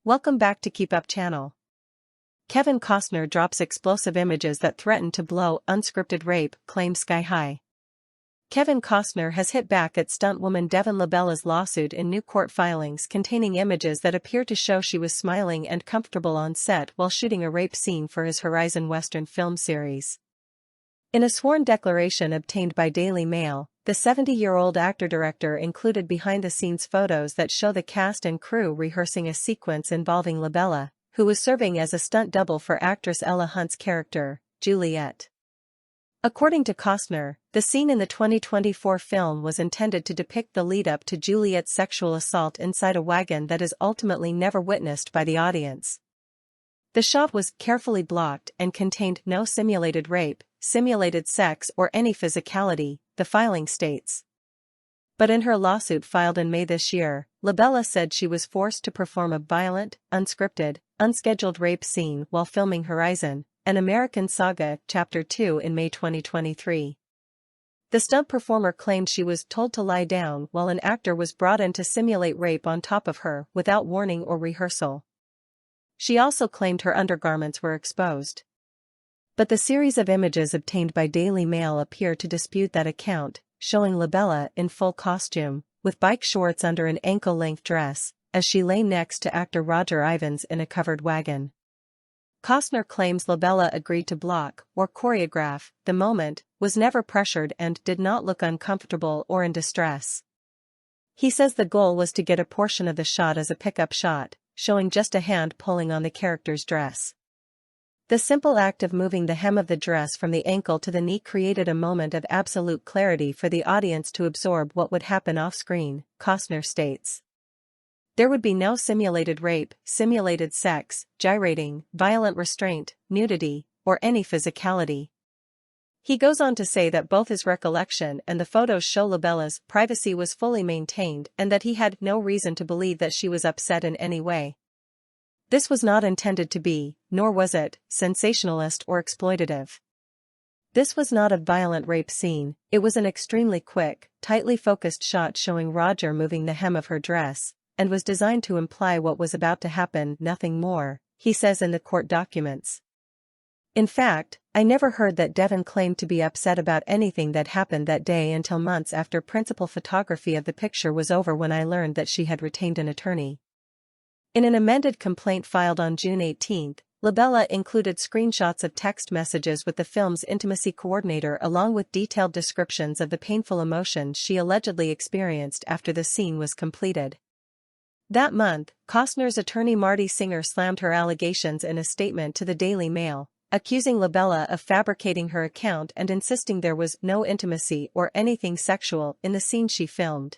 Welcome back to KEEPUP channel. Kevin Costner drops explosive images that threaten to blow unscripted rape claim sky high. Kevin Costner has hit back at stuntwoman Devin Labella's lawsuit in new court filings containing images that appear to show she was smiling and comfortable on set while shooting a rape scene for his Horizon Western film series. In a sworn declaration obtained by Daily Mail, the 70-year-old actor-director included behind-the-scenes photos that show the cast and crew rehearsing a sequence involving Labella, who was serving as a stunt double for actress Ella Hunt's character, Juliet. According to Costner, the scene in the 2024 film was intended to depict the lead-up to Juliet's sexual assault inside a wagon that is ultimately never witnessed by the audience. The shot was carefully blocked and contained no simulated rape, simulated sex or any physicality, the filing states. But in her lawsuit filed in May this year, Labella said she was forced to perform a violent, unscripted, unscheduled rape scene while filming Horizon, an American Saga, Chapter 2 in May 2023. The stunt performer claimed she was told to lie down while an actor was brought in to simulate rape on top of her without warning or rehearsal. She also claimed her undergarments were exposed. But the series of images obtained by Daily Mail appear to dispute that account, showing Labella in full costume, with bike shorts under an ankle-length dress, as she lay next to actor Roger Ivans in a covered wagon. Costner claims Labella agreed to block or choreograph the moment, was never pressured and did not look uncomfortable or in distress. He says the goal was to get a portion of the shot as a pickup shot, showing just a hand pulling on the character's dress. The simple act of moving the hem of the dress from the ankle to the knee created a moment of absolute clarity for the audience to absorb what would happen off-screen, Costner states. There would be no simulated rape, simulated sex, gyrating, violent restraint, nudity, or any physicality. He goes on to say that both his recollection and the photos show Labella's privacy was fully maintained and that he had no reason to believe that she was upset in any way. This was not intended to be, nor was it, sensationalist or exploitative. This was not a violent rape scene, it was an extremely quick, tightly focused shot showing Roger moving the hem of her dress, and was designed to imply what was about to happen, nothing more, he says in the court documents. In fact, I never heard that Devin claimed to be upset about anything that happened that day until months after principal photography of the picture was over when I learned that she had retained an attorney. In an amended complaint filed on June 18, Labella included screenshots of text messages with the film's intimacy coordinator along with detailed descriptions of the painful emotions she allegedly experienced after the scene was completed. That month, Costner's attorney Marty Singer slammed her allegations in a statement to the Daily Mail, accusing Labella of fabricating her account and insisting there was no intimacy or anything sexual in the scene she filmed.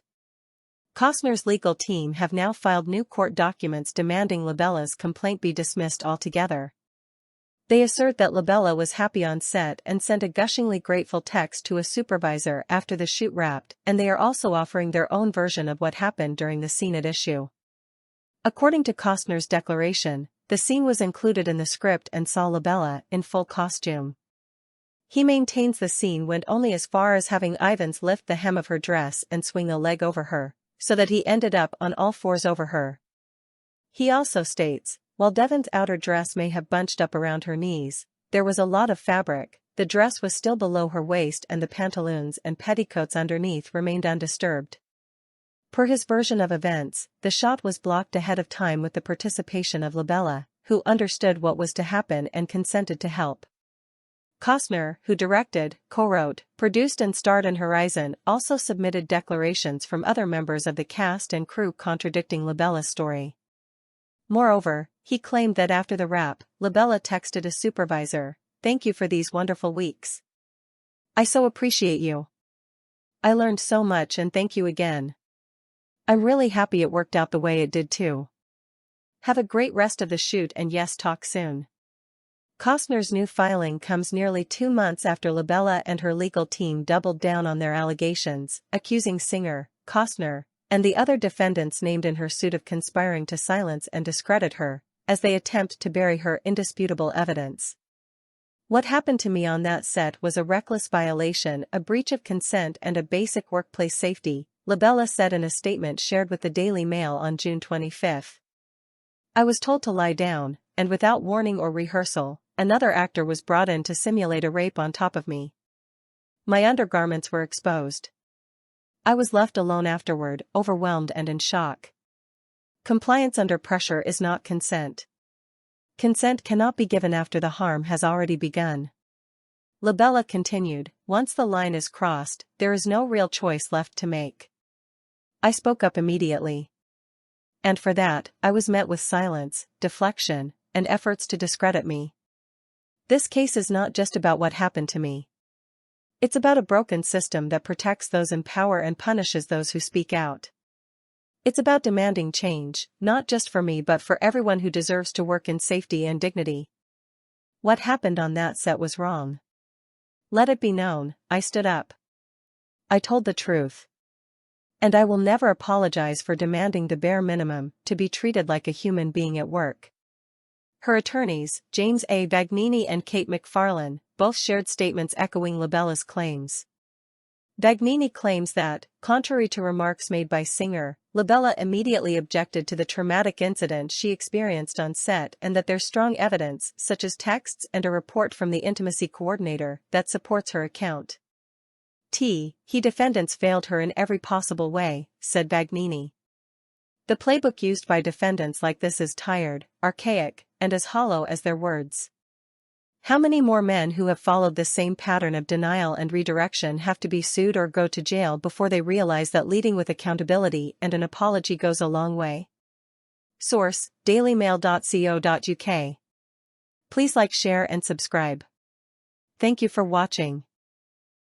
Costner's legal team have now filed new court documents demanding Labella's complaint be dismissed altogether. They assert that Labella was happy on set and sent a gushingly grateful text to a supervisor after the shoot wrapped, and they are also offering their own version of what happened during the scene at issue. According to Costner's declaration, the scene was included in the script and saw Labella in full costume. He maintains the scene went only as far as having Ivans lift the hem of her dress and swing a leg over her, so that he ended up on all fours over her. He also states, while Devin's outer dress may have bunched up around her knees, there was a lot of fabric, the dress was still below her waist and the pantaloons and petticoats underneath remained undisturbed. Per his version of events, the shot was blocked ahead of time with the participation of Labella, who understood what was to happen and consented to help. Costner, who directed, co-wrote, produced and starred in Horizon, also submitted declarations from other members of the cast and crew contradicting Labella's story. Moreover, he claimed that after the wrap, Labella texted a supervisor, "Thank you for these wonderful weeks. I so appreciate you. I learned so much and thank you again. I'm really happy it worked out the way it did too. Have a great rest of the shoot and yes, talk soon." Costner's new filing comes nearly 2 months after Labella and her legal team doubled down on their allegations, accusing Singer, Costner, and the other defendants named in her suit of conspiring to silence and discredit her, as they attempt to bury her indisputable evidence. "What happened to me on that set was a reckless violation, a breach of consent and a basic workplace safety," Labella said in a statement shared with the Daily Mail on June 25. I was told to lie down, and without warning or rehearsal, another actor was brought in to simulate a rape on top of me. My undergarments were exposed. I was left alone afterward, overwhelmed and in shock. Compliance under pressure is not consent. Consent cannot be given after the harm has already begun. Labella continued, once the line is crossed, there is no real choice left to make. I spoke up immediately. And for that, I was met with silence, deflection, and efforts to discredit me. This case is not just about what happened to me. It's about a broken system that protects those in power and punishes those who speak out. It's about demanding change, not just for me but for everyone who deserves to work in safety and dignity. What happened on that set was wrong. Let it be known, I stood up. I told the truth. And I will never apologize for demanding the bare minimum, to be treated like a human being at work. Her attorneys, James A. Vagnini and Kate McFarlane, both shared statements echoing Labella's claims. Vagnini claims that, contrary to remarks made by Singer, Labella immediately objected to the traumatic incident she experienced on set and that there's strong evidence, such as texts and a report from the intimacy coordinator, that supports her account. He defendants failed her in every possible way, said Vagnini. The playbook used by defendants like this is tired, archaic, and as hollow as their words. How many more men who have followed this same pattern of denial and redirection have to be sued or go to jail before they realize that leading with accountability and an apology goes a long way? Source: dailymail.co.uk. Please like, share and subscribe. Thank you for watching.